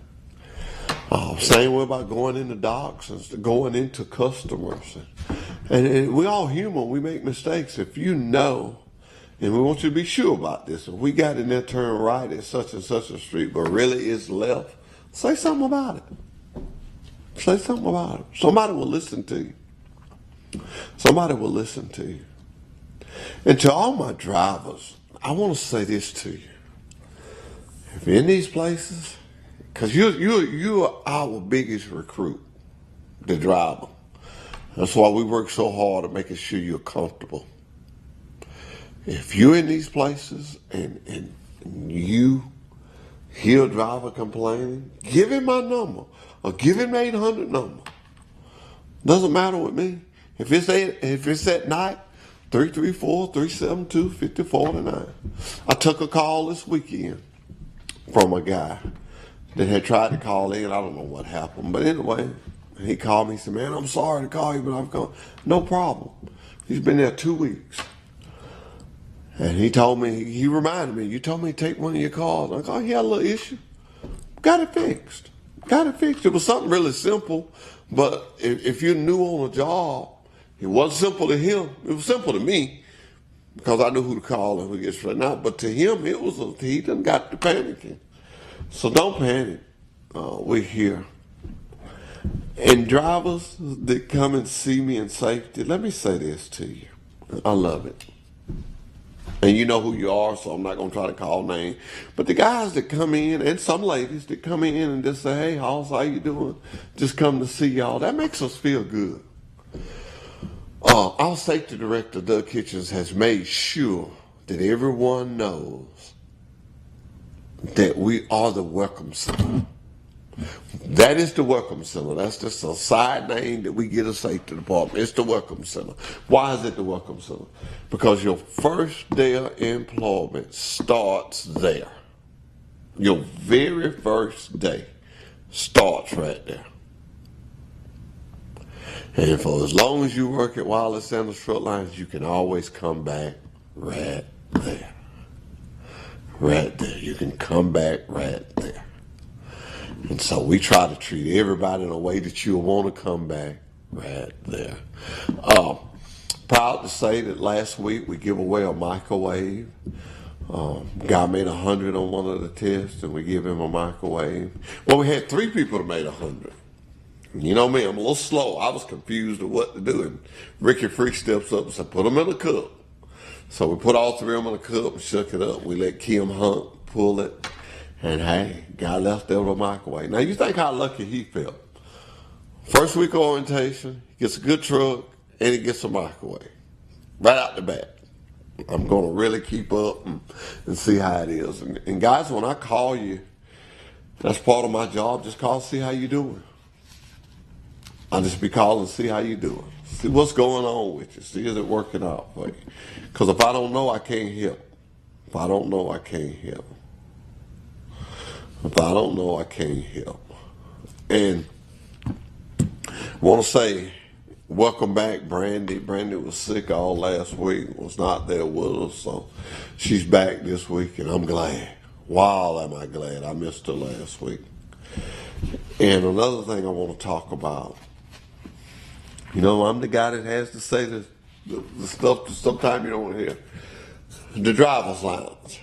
S2: Same way about going into docks and going into customers. And we all human. We make mistakes. If you know, and we want you to be sure about this, if we got in there turn right at such and such a street, but really it's left, say something about it. Say something about it. Somebody will listen to you. Somebody will listen to you. And to all my drivers, I want to say this to you. If you're in these places, because you're our biggest recruit, the driver. That's why we work so hard at making sure you're comfortable. If you're in these places and you hear a driver complaining, give him my number or give him the 800 number. Doesn't matter with me. If it's at night, 334-372-5049. I took a call this weekend from a guy that had tried to call in. I don't know what happened, but anyway, he called me and said, "Man, I'm sorry to call you, but I'm going." No problem. He's been there 2 weeks. And he reminded me, "You told me to take one of your calls." I go, "He had a little issue. Got it fixed. It was something really simple, but if you're new on a job, it wasn't simple to him. It was simple to me because I knew who to call and who to get straightened out. But to him, he done got to panicking. So don't panic. We're here. And drivers that come and see me in safety, let me say this to you. I love it. And you know who you are, so I'm not going to try to call names. But the guys that come in, and some ladies that come in and just say, "Hey, Hoss, how you doing? Just come to see y'all." That makes us feel good. Our safety director, Doug Kitchens, has made sure that everyone knows that we are the Welcome Center. That is the Welcome Center. That's just a side name that we get a safety department. It's the Welcome Center. Why is it the Welcome Center? Because your first day of employment starts there. Your very first day starts right there. And for as long as you work at Wireless Sandals Truck Lines, you can always come back right there. Right there. You can come back right there. And so we try to treat everybody in a way that you'll want to come back right there. Proud to say that last week we give away a microwave. Guy made 100 on one of the tests, and we give him a microwave. Well, we had 3 people that made 100. You know me, I'm a little slow. I was confused of what to do. And Ricky Freak steps up and said, put them in a cup. So we put all 3 of them in a cup and shook it up. We let Kim Hunt pull it. And hey, guy left there with a microwave. Now you think how lucky he felt. First week of orientation, he gets a good truck, and he gets a microwave. Right out the bat. I'm going to really keep up and see how it is. And guys, when I call you, that's part of my job. Just call, see how you doing. I'll just be calling, see how you doing. See what's going on with you. See is it working out for you. Because if I don't know, I can't help. If I don't know, I can't help. If I don't know, I can't help. And I want to say, welcome back, Brandy. Brandy was sick all last week, was not there with us, so she's back this week, and I'm glad. Wow, am I glad. I missed her last week. And another thing I want to talk about, you know, I'm the guy that has to say the stuff that sometimes you don't hear. The driver's lounge.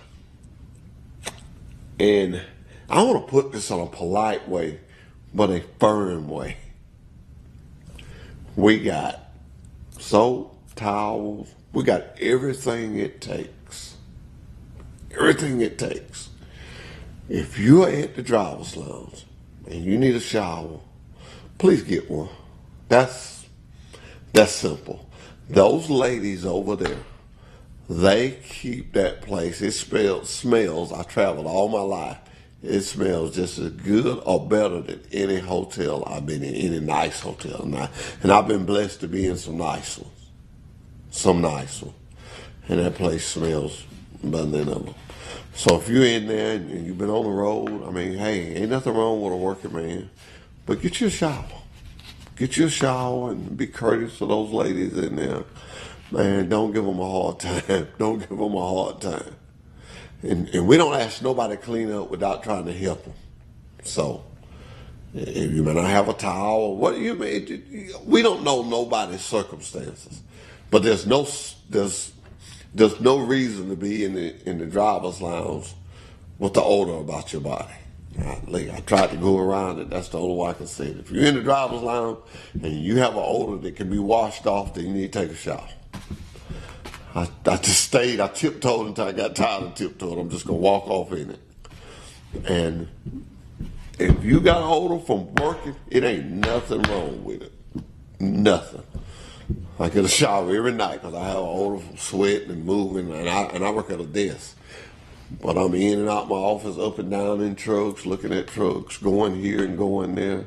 S2: And I want to put this in a polite way, but a firm way. We got soap, towels, we got everything it takes. Everything it takes. If you're at the driver's lounge and you need a shower, please get one. That's simple. Those ladies over there, they keep that place. It smells. I traveled all my life. It smells just as good or better than any hotel I've been in, any nice hotel. And I've been blessed to be in some nice ones. Some nice ones. And that place smells better than ever. So if you're in there and you've been on the road, I mean, hey, ain't nothing wrong with a working man. But get you a shower. Get you a shower and be courteous to those ladies in there. Man, don't give them a hard time. Don't give them a hard time. And we don't ask nobody to clean up without trying to help them. So, if you may not have a towel, what do you mean? We don't know nobody's circumstances, but there's no reason to be in the driver's lounge with the odor about your body. I tried to go around it. That's the only way I can say it. If you're in the driver's lounge and you have an odor that can be washed off, then you need to take a shower. I just stayed. I tiptoed until I got tired of tiptoeing. I'm just going to walk off in it. And if you got an odor from working, it ain't nothing wrong with it. Nothing. I get a shower every night because I have an odor from sweating and moving, and I work at a desk. But I'm in and out my office, up and down in trucks, looking at trucks, going here and going there.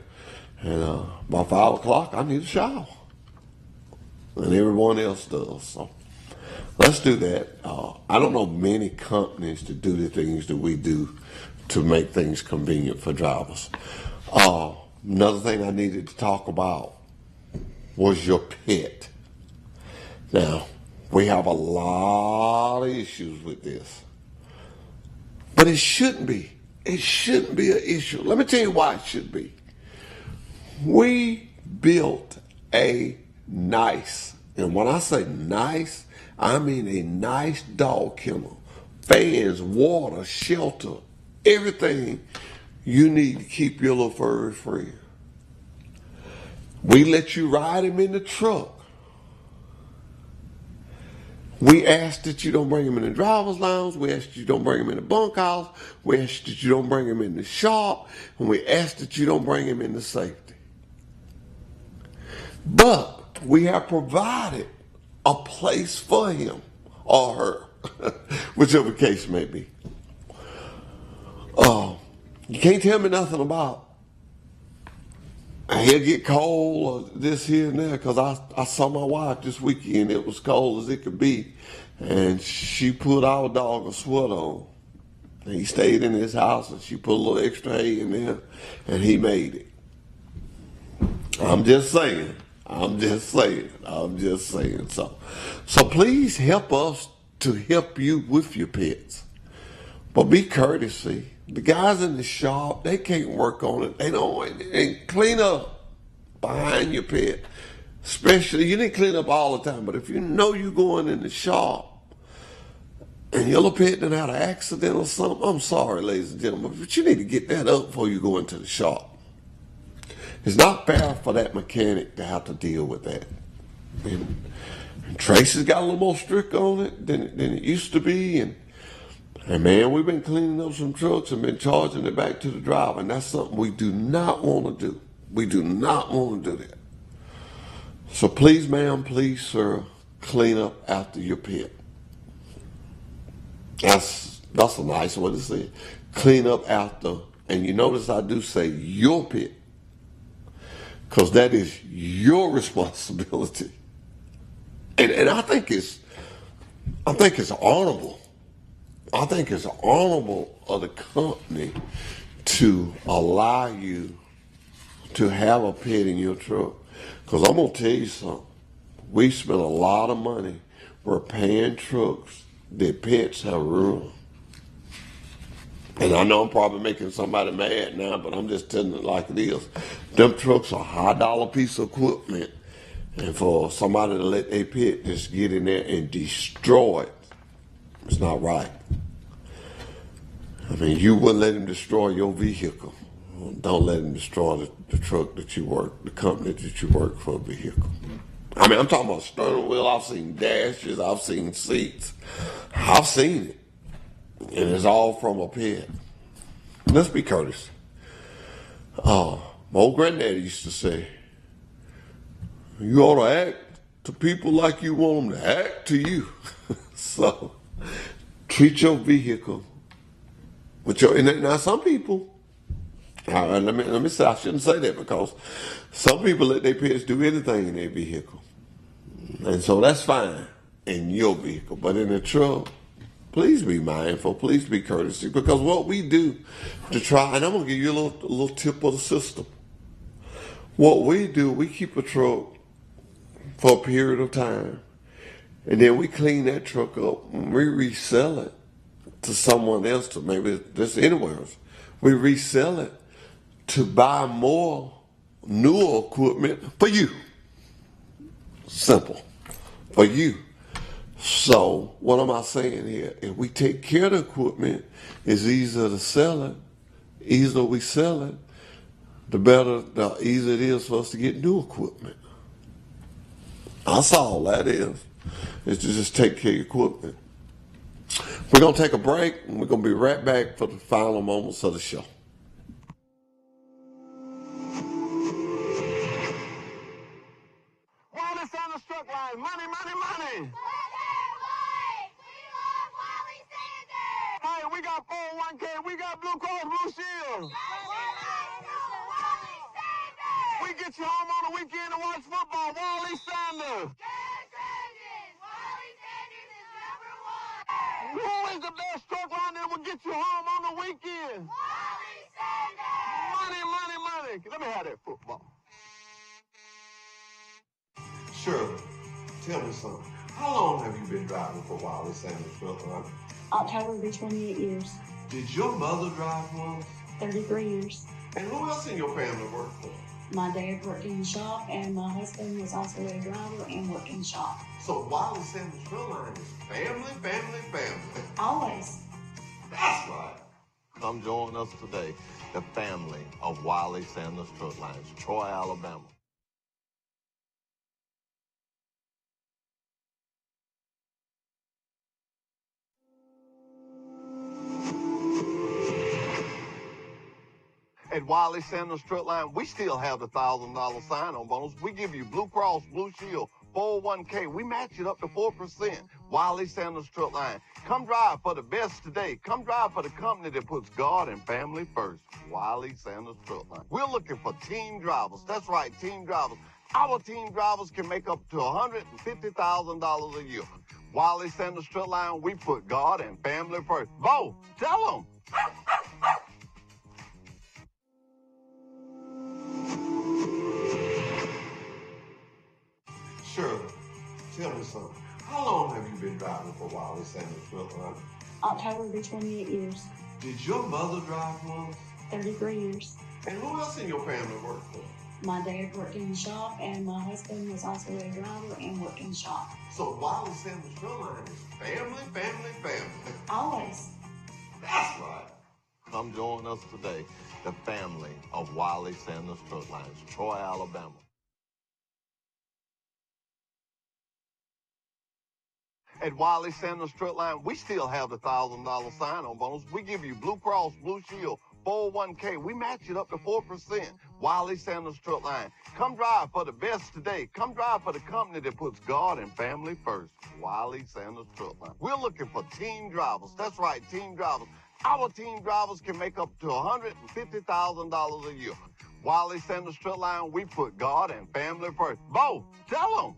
S2: And by 5 o'clock, I need a shower. And everyone else does. So let's do that. I don't know many companies that do the things that we do to make things convenient for drivers. Another thing I needed to talk about was your pet. Now, we have a lot of issues with this. But it shouldn't be. It shouldn't be an issue. Let me tell you why it should be. We built a nice, and when I say nice, I mean a nice dog kennel. Fans, water, shelter, everything you need to keep your little furry friend. We let you ride him in the truck. We ask that you don't bring him in the driver's lounge. We ask that you don't bring him in the bunkhouse. We ask that you don't bring him in the shop. And we ask that you don't bring him into safety. But we have provided a place for him or her, whichever case may be. You can't tell me nothing about he'll get cold or this here and there, because I saw my wife this weekend. It was cold as it could be, and she put our dog a sweater on. And he stayed in his house, and she put a little extra hay in there, and he made it. I'm just saying. So please help us to help you with your pets. But be courtesy. The guys in the shop, they can't work on it. They don't, and clean up behind your pit. Especially, you didn't clean up all the time, but if you know you're going in the shop and your little pit done had an accident or something, I'm sorry, ladies and gentlemen, but you need to get that up before you go into the shop. It's not fair for that mechanic to have to deal with that. And Tracy's got a little more strict on it than it used to be, and man, we've been cleaning up some trucks and been charging it back to the driver, and that's something we do not want to do. We do not want to do that. So please, ma'am, please, sir, clean up after your pit. That's a nice way to say it. Clean up after, and you notice I do say your pit, because that is your responsibility. And I think it's honorable. I think it's honorable of the company to allow you to have a pit in your truck. Because I'm going to tell you something. We spent a lot of money repairing trucks that pits have ruined. And I know I'm probably making somebody mad now, but I'm just telling it like it is. Them trucks are a high dollar piece of equipment. And for somebody to let their pit just get in there and destroy it, it's not right. I mean, you wouldn't let him destroy your vehicle. Don't let him destroy the truck that you work, the company that you work for, vehicle. I mean, I'm talking about steering wheel. I've seen dashes. I've seen seats. I've seen it. And it's all from a pit. Let's be courteous. My old granddaddy used to say, you ought to act to people like you want them to act to you. So, treat your vehicle with your, and now some people, let me say, I shouldn't say that, because some people let their pets do anything in their vehicle. And so that's fine in your vehicle. But in the truck, please be mindful, please be courteous, because what we do to try, and I'm going to give you a little tip of the system. What we do, we keep a truck for a period of time, and then we clean that truck up and we resell it to someone else, to maybe this anywhere else. We resell it to buy more newer equipment for you. Simple. For you. So what am I saying here? If we take care of the equipment, it's easier to sell it. Easier we sell it, the easier it is for us to get new equipment. That's all that is to just take care of your equipment. We're going to take a break, and we're going to be right back for the final moments of the show.
S3: Wally Sanders Truck Line, money, money, money. Hey, we got 401k, we got Blue Cross Blue Shield. We get you home on the weekend to watch football. Wally Sanders. Who is the best truck line that will get you home on the weekend? Wally Sanders. Money, money, money. Let me have that football. Shirley, tell me something. How long have you been driving for Wally Sanders Truck Line?
S1: October will be 28 years.
S3: Did your mother drive once?
S1: 33 years.
S3: And who else in your family worked for?
S1: My dad worked in the shop, and my husband was also a driver and worked in the shop.
S3: So Wally Sanders Truck Line is family, family, family.
S1: Always.
S3: That's right. Come join us today, the family of Wally Sanders Truck Lines, Troy, Alabama. At Wally Sanders Truck Line, we still have the $1,000 sign-on bonus. We give you Blue Cross Blue Shield, 401k. We match it up to 4%. Wally Sanders Truck Line. Come drive for the best today. Come drive for the company that puts God and family first. Wally Sanders Truck Line. We're looking for team drivers. That's right, team drivers. Our team drivers can make up to $150,000 a year. Wally Sanders Truck Line, we put God and family first. Bo, tell them. Shirley, tell me something. How long have you been driving for Wally Sanders Truck Line?
S1: October will be 28 years.
S2: Did your mother drive one?
S1: 33 years.
S2: And who else in your family worked for?
S1: My dad worked in the shop, and my husband was also a driver and worked in the shop.
S2: So Wiley Sanders Truck Line is family, family, family.
S1: Always.
S2: That's right.
S3: Come join us today, the family of Wiley Sanders Truck Lines, Troy, Alabama. At Wiley Sanders Truck Line, we still have the $1,000 sign-on bonus. We give you Blue Cross, Blue Shield, 401k. We match it up to 4%. Wiley Sanders Truck Line. Come drive for the best today. Come drive for the company that puts God and family first. Wiley Sanders Truck Line. We're looking for team drivers. That's right, team drivers. Our team drivers can make up to $150,000 a year. Wiley Sanders Truck Line, we put God and family first. Bo, tell them.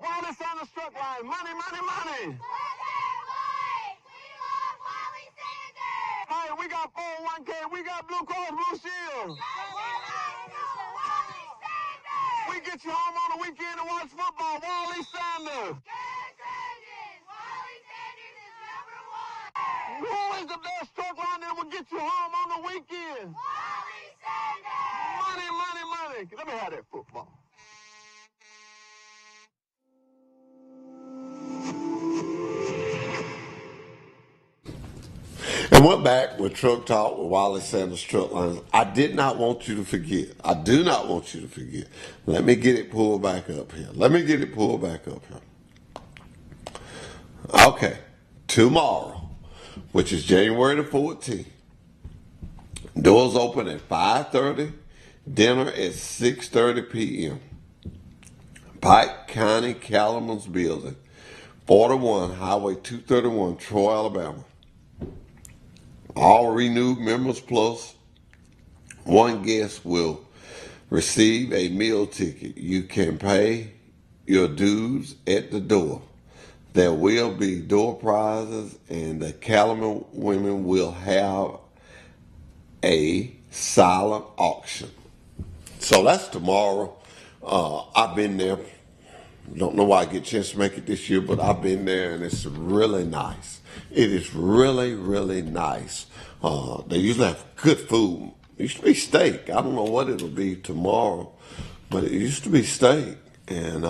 S3: Wiley Sanders Truck Line, money, money, money. Hey, we got 401k, we got Blue Cross Blue Shield. We get you home on the weekend to watch football. Wiley Sanders. Who is the best truck line that will get you home on the weekend? Wiley Sanders. Money, money, money. Let me have that football.
S2: And we're back with Truck Talk with Wiley Sanders Truck Lines. I did not want you to forget. I do not want you to forget. Let me get it pulled back up here. Okay. Tomorrow, which is January the 14th, doors open at 5:30, dinner at 6:30 p.m. Pike County Cattlemen's Building, 41 Highway 231, Troy, Alabama. All renewed members plus one guest will receive a meal ticket. You can pay your dues at the door. There will be door prizes, and the Cattlemen women will have a silent auction. So that's tomorrow. I've been there. Don't know why I get a chance to make it this year, but I've been there, and it's really nice. It is really, really nice. They usually have good food. It used to be steak. I don't know what it'll be tomorrow, but it used to be steak. And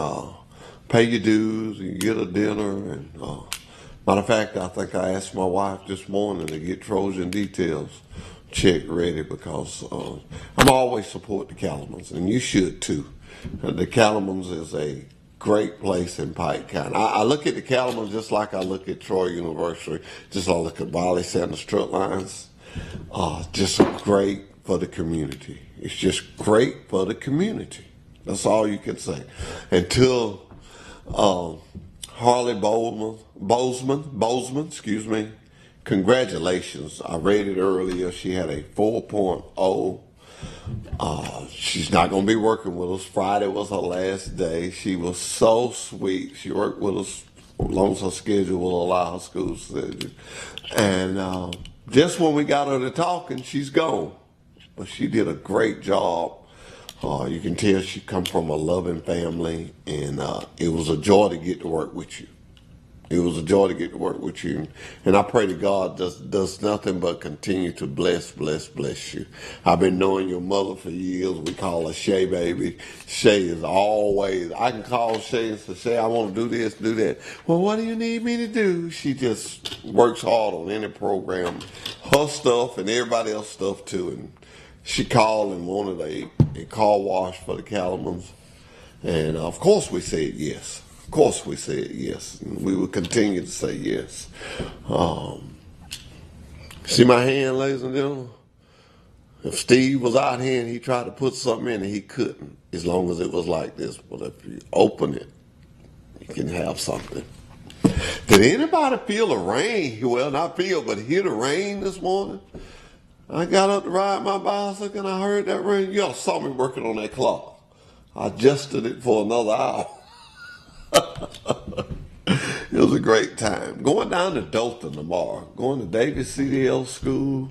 S2: pay your dues, and you get a dinner. And matter of fact, I think I asked my wife this morning to get Trojan Details check ready, because I'm always support the Cattlemans, and you should too. The Cattlemans is a great place in Pike County. I look at the Cattlemans just like I look at Troy University, just like I look at Wiley Sanders Truck Lines. Just great for the community. It's just great for the community. That's all you can say. Until Harley Bozeman, excuse me, congratulations. I read it earlier. She had a 4.0. She's not going to be working with us. Friday was her last day. She was so sweet. She worked with us as long as her schedule will allow, her school schedule. And just when we got her to talking, she's gone. But she did a great job. You can tell she come from a loving family, and it was a joy to get to work with you. It was a joy to get to work with you. And I pray to God does nothing but continue to bless you. I've been knowing your mother for years. We call her Shay Baby. Shay is always, I can call Shay and say, Shay, I want to do this, do that. Well, what do you need me to do? She just works hard on any program. Her stuff and everybody else's stuff too. And she called and wanted a car wash for the Cattlemans. And of course we said yes. Of course we said yes, and we will continue to say yes. See my hand, ladies and gentlemen? If Steve was out here and he tried to put something in it, he couldn't, as long as it was like this. But if you open it, you can have something. Did anybody feel the rain? Well, not feel, but hear the rain this morning? I got up to ride my bicycle and I heard that rain. Y'all saw me working on that clock. I adjusted it for another hour. It was a great time. Going down to Dothan tomorrow. Going to Davis CDL school.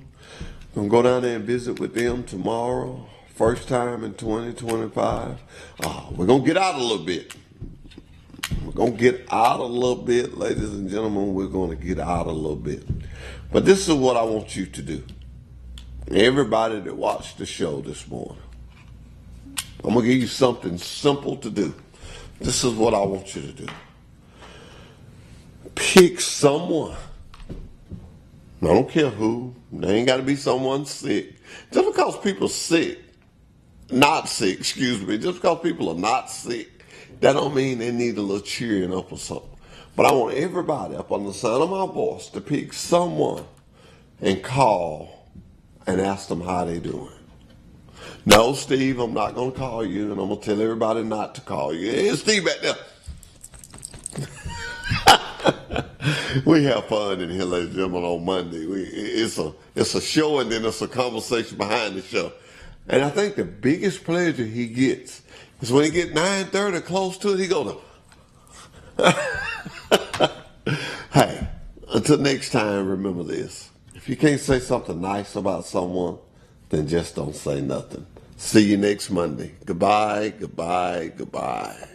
S2: Gonna go down there and visit with them tomorrow. First time in 2025. We're gonna get out a little bit. We're going to get out a little bit, ladies and gentlemen. We're going to get out a little bit. But this is what I want you to do. Everybody that watched the show this morning, I'm going to give you something simple to do. This is what I want you to do. Pick someone. I don't care who. They ain't got to be someone sick. Just because people are sick, not sick, excuse me, just because people are not sick, that don't mean they need a little cheering up or something. But I want everybody up on the sound of my voice to pick someone and call and ask them how they doing. No, Steve, I'm not going to call you, and I'm going to tell everybody not to call you. Hey, Steve back there. We have fun in here, ladies and gentlemen, on Monday. It's a show, and then it's a conversation behind the show. And I think the biggest pleasure he gets is when he gets 9:30 close to it, he goes, hey, until next time, remember this. If you can't say something nice about someone, then just don't say nothing. See you next Monday. Goodbye, goodbye, goodbye.